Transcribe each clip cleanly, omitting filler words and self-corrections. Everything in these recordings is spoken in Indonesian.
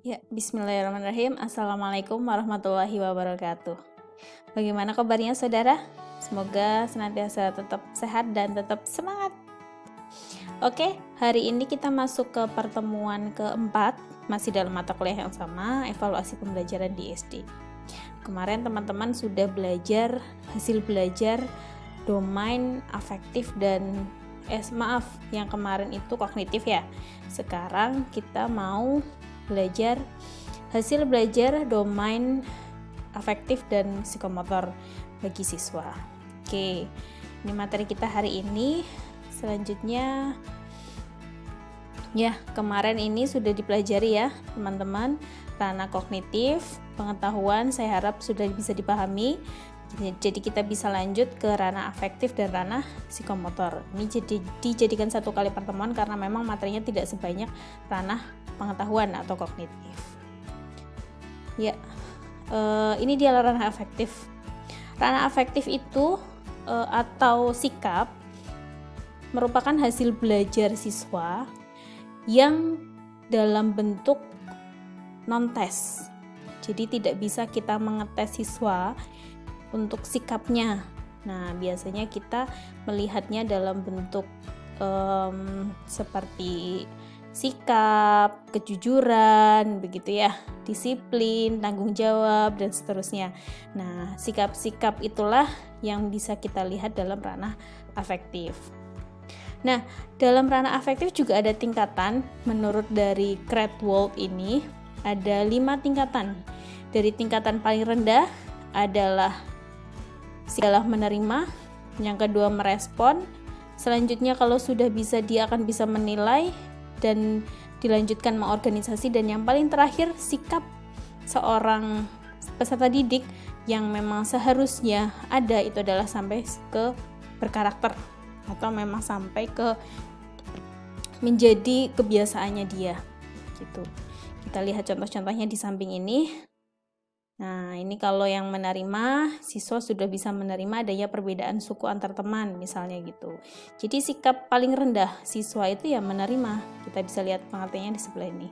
Ya, bismillahirrahmanirrahim. Assalamualaikum warahmatullahi wabarakatuh. Bagaimana kabarnya saudara? Semoga senantiasa tetap sehat dan tetap semangat. Oke, hari ini kita masuk ke pertemuan keempat, masih dalam mata kuliah yang sama, evaluasi pembelajaran di SD. Kemarin teman-teman sudah belajar, hasil belajar domain afektif dan yang kemarin itu kognitif ya. Sekarang kita mau belajar hasil belajar domain afektif dan psikomotor bagi siswa. Oke, ini materi kita hari ini. Selanjutnya ya, kemarin ini sudah dipelajari ya teman-teman, ranah kognitif, pengetahuan saya harap sudah bisa dipahami. Jadi kita bisa lanjut ke ranah afektif dan ranah psikomotor. Ini dijadikan satu kali pertemuan karena memang materinya tidak sebanyak ranah pengetahuan atau kognitif. Ya, ini dia ranah afektif. Ranah afektif itu atau sikap merupakan hasil belajar siswa yang dalam bentuk non-tes. Jadi tidak bisa kita mengetes siswa untuk sikapnya. Nah, biasanya kita melihatnya dalam bentuk seperti sikap, kejujuran, begitu ya, disiplin, tanggung jawab, dan seterusnya. Nah, sikap-sikap itulah yang bisa kita lihat dalam ranah afektif. Nah, dalam ranah afektif juga ada tingkatan. Menurut dari Cradwell ini ada 5 tingkatan. Dari tingkatan paling rendah adalah menerima, yang kedua merespon, selanjutnya kalau sudah bisa dia akan bisa menilai dan dilanjutkan mengorganisasi, dan yang paling terakhir sikap seorang peserta didik yang memang seharusnya ada itu adalah sampai ke berkarakter atau memang sampai ke menjadi kebiasaannya dia gitu. Kita lihat contoh-contohnya di samping ini. Nah, ini kalau yang menerima, siswa sudah bisa menerima adanya perbedaan suku antar teman, misalnya gitu. Jadi sikap paling rendah siswa itu ya menerima. Kita bisa lihat pengertiannya di sebelah ini.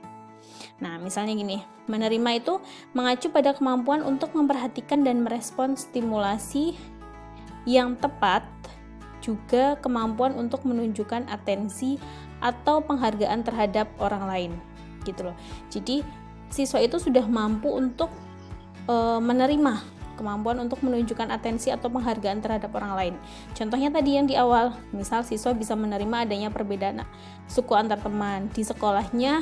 Nah, misalnya gini, menerima itu mengacu pada kemampuan untuk memperhatikan dan merespon stimulasi yang tepat, juga kemampuan untuk menunjukkan atensi atau penghargaan terhadap orang lain, gitu loh. Jadi siswa itu sudah mampu untuk menerima, kemampuan untuk menunjukkan atensi atau penghargaan terhadap orang lain. Contohnya tadi yang di awal, misal siswa bisa menerima adanya perbedaan suku antar teman. Di sekolahnya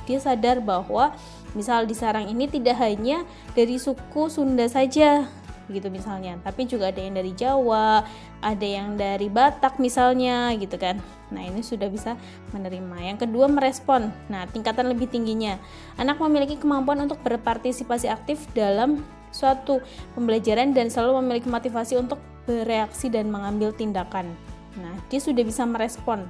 dia sadar bahwa misal di sarang ini tidak hanya dari suku Sunda saja gitu misalnya, tapi juga ada yang dari Jawa, ada yang dari Batak misalnya gitu kan. Nah, ini sudah bisa menerima. Yang kedua, merespon. Nah, tingkatan lebih tingginya, anak memiliki kemampuan untuk berpartisipasi aktif dalam suatu pembelajaran dan selalu memiliki motivasi untuk bereaksi dan mengambil tindakan. Nah, dia sudah bisa merespon.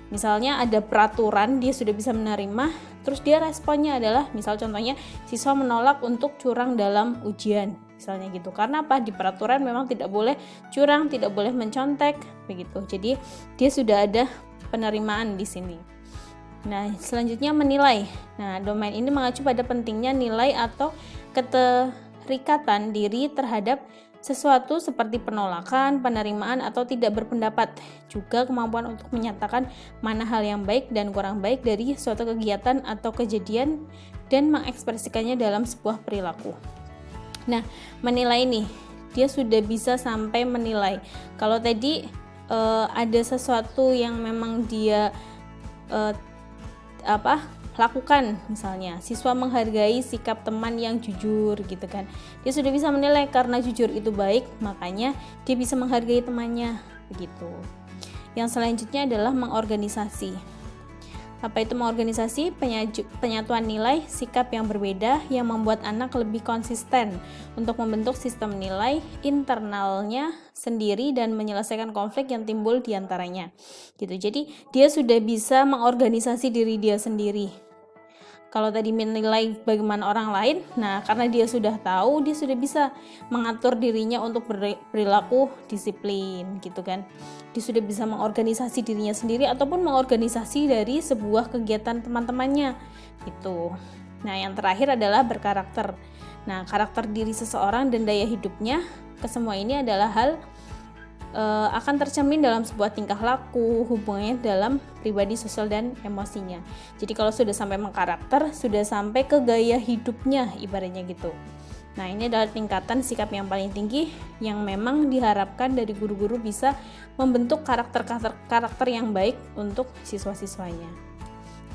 Misalnya ada peraturan, dia sudah bisa menerima, terus dia responnya adalah, misal contohnya siswa menolak untuk curang dalam ujian, misalnya gitu. Karena apa? Di peraturan memang tidak boleh curang, tidak boleh mencontek, begitu. Jadi dia sudah ada penerimaan di sini. Nah, selanjutnya menilai. Nah, domain ini mengacu pada pentingnya nilai atau keterikatan diri terhadap sesuatu seperti penolakan, penerimaan, atau tidak berpendapat. Juga kemampuan untuk menyatakan mana hal yang baik dan kurang baik dari suatu kegiatan atau kejadian dan mengekspresikannya dalam sebuah perilaku. Nah, menilai nih, dia sudah bisa sampai menilai. Kalau tadi ada sesuatu yang memang dia lakukan, misalnya siswa menghargai sikap teman yang jujur gitu kan, dia sudah bisa menilai karena jujur itu baik, makanya dia bisa menghargai temannya begitu. Yang selanjutnya adalah mengorganisasi. Apa itu mengorganisasi? Penyatuan nilai sikap yang berbeda yang membuat anak lebih konsisten untuk membentuk sistem nilai internalnya sendiri dan menyelesaikan konflik yang timbul di antaranya gitu. Jadi dia sudah bisa mengorganisasi diri dia sendiri. Kalau tadi menilai bagaimana orang lain, nah karena dia sudah tahu, dia sudah bisa mengatur dirinya untuk berperilaku disiplin gitu kan. Dia sudah bisa mengorganisasi dirinya sendiri ataupun mengorganisasi dari sebuah kegiatan teman-temannya gitu. Nah, yang terakhir adalah berkarakter. Nah, karakter diri seseorang dan daya hidupnya, kesemua ini adalah hal akan tercermin dalam sebuah tingkah laku, hubungannya dalam pribadi, sosial, dan emosinya. Jadi kalau sudah sampai mengkarakter, sudah sampai ke gaya hidupnya, ibaratnya gitu. Nah, ini adalah tingkatan sikap yang paling tinggi yang memang diharapkan dari guru-guru bisa membentuk karakter yang baik untuk siswa-siswanya.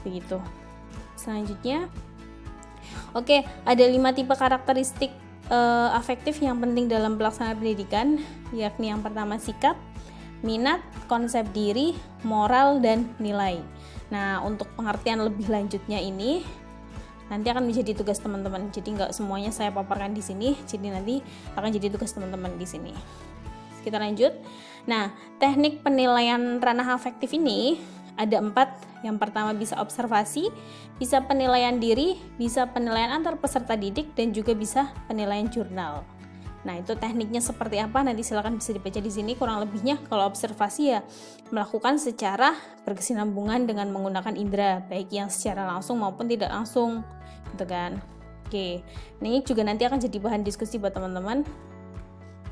Begitu. Selanjutnya, oke, ada 5 tipe karakteristik afektif yang penting dalam pelaksanaan pendidikan, yakni yang pertama sikap, minat, konsep diri, moral, dan nilai. Nah, untuk pengertian lebih lanjutnya ini nanti akan menjadi tugas teman-teman. Jadi nggak semuanya saya paparkan di sini, jadi nanti akan jadi tugas teman-teman di sini. Kita lanjut. Nah, teknik penilaian ranah afektif ini ada 4. Yang pertama bisa observasi, bisa penilaian diri, bisa penilaian antar peserta didik, dan juga bisa penilaian jurnal. Nah, itu tekniknya seperti apa nanti silakan bisa dibaca di sini. Kurang lebihnya kalau observasi ya melakukan secara berkesinambungan dengan menggunakan indera, baik yang secara langsung maupun tidak langsung, gitu kan. Oke, ini juga nanti akan jadi bahan diskusi buat teman-teman.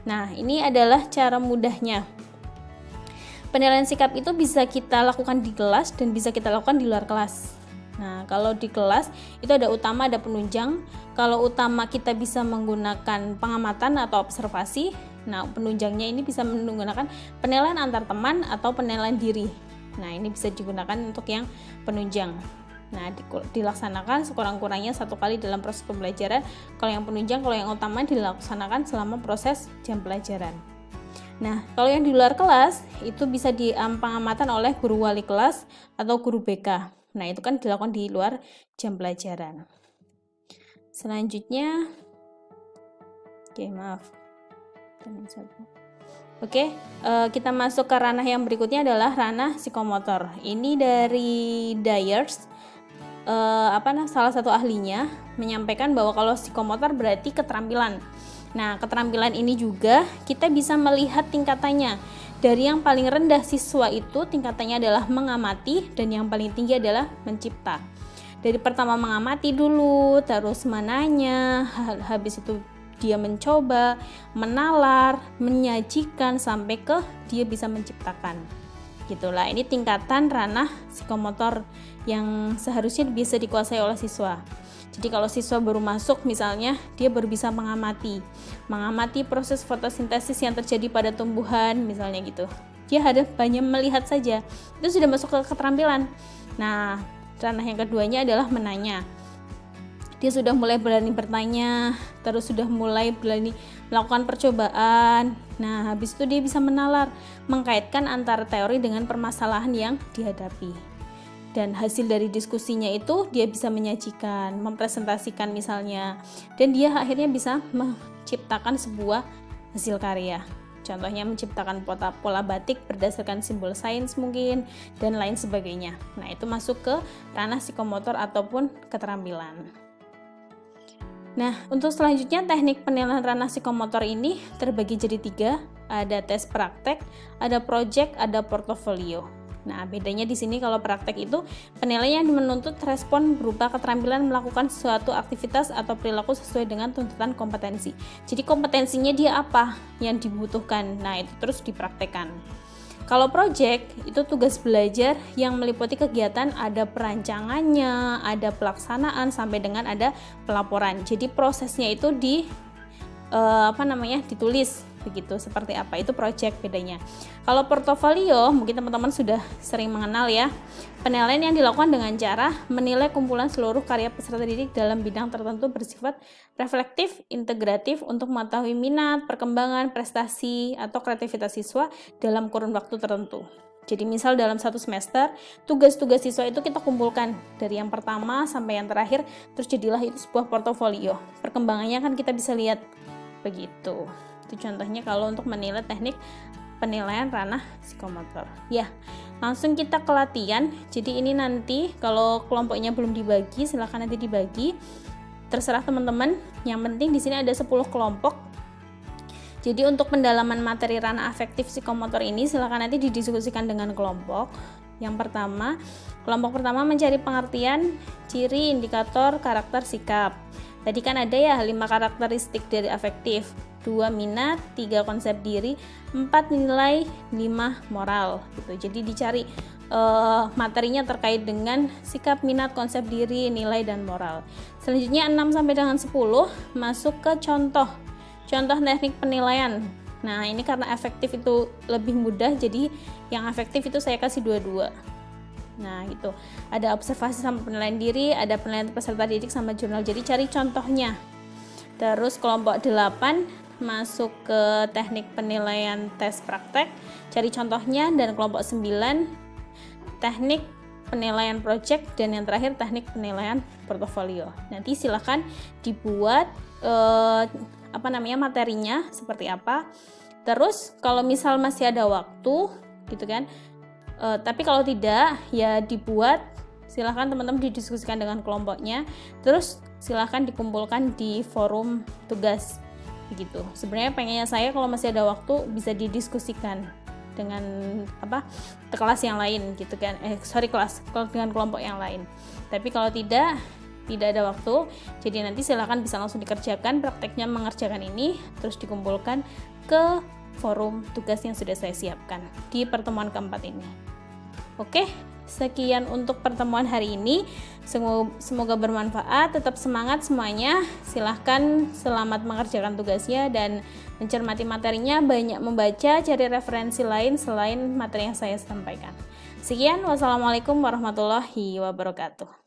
Nah, ini adalah cara mudahnya. Penilaian sikap itu bisa kita lakukan di kelas dan bisa kita lakukan di luar kelas. Nah, kalau di kelas itu ada utama, ada penunjang. Kalau utama kita bisa menggunakan pengamatan atau observasi. Nah, penunjangnya ini bisa menggunakan penilaian antar teman atau penilaian diri. Nah, ini bisa digunakan untuk yang penunjang. Nah, dilaksanakan sekurang-kurangnya 1 kali dalam proses pembelajaran. Kalau yang penunjang, kalau yang utama dilaksanakan selama proses jam pelajaran. Nah, kalau yang di luar kelas itu bisa pengamatan oleh guru wali kelas atau guru BK. Nah, itu kan dilakukan di luar jam pelajaran. Selanjutnya, kita masuk ke ranah yang berikutnya adalah ranah psikomotor. Ini dari Dyers, salah satu ahlinya menyampaikan bahwa kalau psikomotor berarti keterampilan. Nah, keterampilan ini juga kita bisa melihat tingkatannya. Dari yang paling rendah siswa itu tingkatannya adalah mengamati, dan yang paling tinggi adalah mencipta. Dari pertama mengamati dulu, terus menanya, habis itu dia mencoba, menalar, menyajikan, sampai ke dia bisa menciptakan. Gitulah, ini tingkatan ranah psikomotor yang seharusnya bisa dikuasai oleh siswa. Jadi kalau siswa baru masuk misalnya, dia baru bisa mengamati proses fotosintesis yang terjadi pada tumbuhan misalnya gitu. Dia hanya melihat saja, itu sudah masuk ke keterampilan. Nah, ranah yang keduanya adalah menanya. Dia sudah mulai berani bertanya, terus sudah mulai berani melakukan percobaan. Nah, habis itu dia bisa menalar, mengkaitkan antara teori dengan permasalahan yang dihadapi. Dan hasil dari diskusinya itu dia bisa menyajikan, mempresentasikan misalnya, dan dia akhirnya bisa menciptakan sebuah hasil karya. Contohnya menciptakan pola batik berdasarkan simbol sains mungkin, dan lain sebagainya. Nah, itu masuk ke ranah psikomotor ataupun keterampilan. Nah, untuk selanjutnya teknik penilaian ranah psikomotor ini terbagi jadi 3, ada tes praktek, ada project, ada portofolio. Nah, bedanya di sini kalau praktek itu penilaian menuntut respon berupa keterampilan melakukan suatu aktivitas atau perilaku sesuai dengan tuntutan kompetensi. Jadi kompetensinya dia apa yang dibutuhkan. Nah, itu terus dipraktekkan. Kalau project itu tugas belajar yang meliputi kegiatan, ada perancangannya, ada pelaksanaan sampai dengan ada pelaporan. Jadi prosesnya itu ditulis begitu, seperti apa itu project bedanya. Kalau portofolio mungkin teman-teman sudah sering mengenal ya. Penilaian yang dilakukan dengan cara menilai kumpulan seluruh karya peserta didik dalam bidang tertentu bersifat reflektif, integratif untuk mengetahui minat, perkembangan, prestasi atau kreativitas siswa dalam kurun waktu tertentu. Jadi misal dalam 1 semester, tugas-tugas siswa itu kita kumpulkan dari yang pertama sampai yang terakhir, terus jadilah itu sebuah portofolio. Perkembangannya kan kita bisa lihat begitu. Itu contohnya kalau untuk menilai teknik penilaian ranah psikomotor. Ya, langsung kita ke latihan. Jadi ini nanti kalau kelompoknya belum dibagi, silakan nanti dibagi. Terserah teman-teman. Yang penting di sini ada 10 kelompok. Jadi untuk pendalaman materi ranah afektif psikomotor ini silakan nanti didiskusikan dengan kelompok. Yang pertama, kelompok pertama mencari pengertian, ciri, indikator, karakter, sikap. Tadi kan ada ya 5 karakteristik dari afektif, 2 minat, 3 konsep diri, 4 nilai, 5 moral gitu. Jadi dicari materinya terkait dengan sikap, minat, konsep diri, nilai, dan moral. Selanjutnya 6 sampai dengan 10 masuk ke contoh teknik penilaian. Nah, ini karena afektif itu lebih mudah, jadi yang afektif itu saya kasih 22. Nah, gitu. Ada observasi sama penilaian diri, ada penilaian peserta didik sama jurnal. Jadi cari contohnya. Terus kelompok 8 masuk ke teknik penilaian tes praktek, cari contohnya, dan kelompok 9 teknik penilaian project, dan yang terakhir teknik penilaian portofolio. Nanti silahkan dibuat materinya seperti apa. Terus kalau misal masih ada waktu gitu kan, tapi kalau tidak ya dibuat, silahkan teman-teman didiskusikan dengan kelompoknya, terus silahkan dikumpulkan di forum tugas begitu. Sebenarnya pengennya saya kalau masih ada waktu bisa didiskusikan dengan kelas yang lain gitu kan, dengan kelompok yang lain. Tapi kalau tidak ada waktu, jadi nanti silakan bisa langsung dikerjakan prakteknya, mengerjakan ini terus dikumpulkan ke forum tugas yang sudah saya siapkan di pertemuan keempat ini. Oke, sekian untuk pertemuan hari ini. Semoga bermanfaat. Tetap semangat semuanya. Silahkan selamat mengerjakan tugasnya dan mencermati materinya. Banyak membaca, cari referensi lain selain materi yang saya sampaikan. Sekian, wassalamualaikum warahmatullahi wabarakatuh.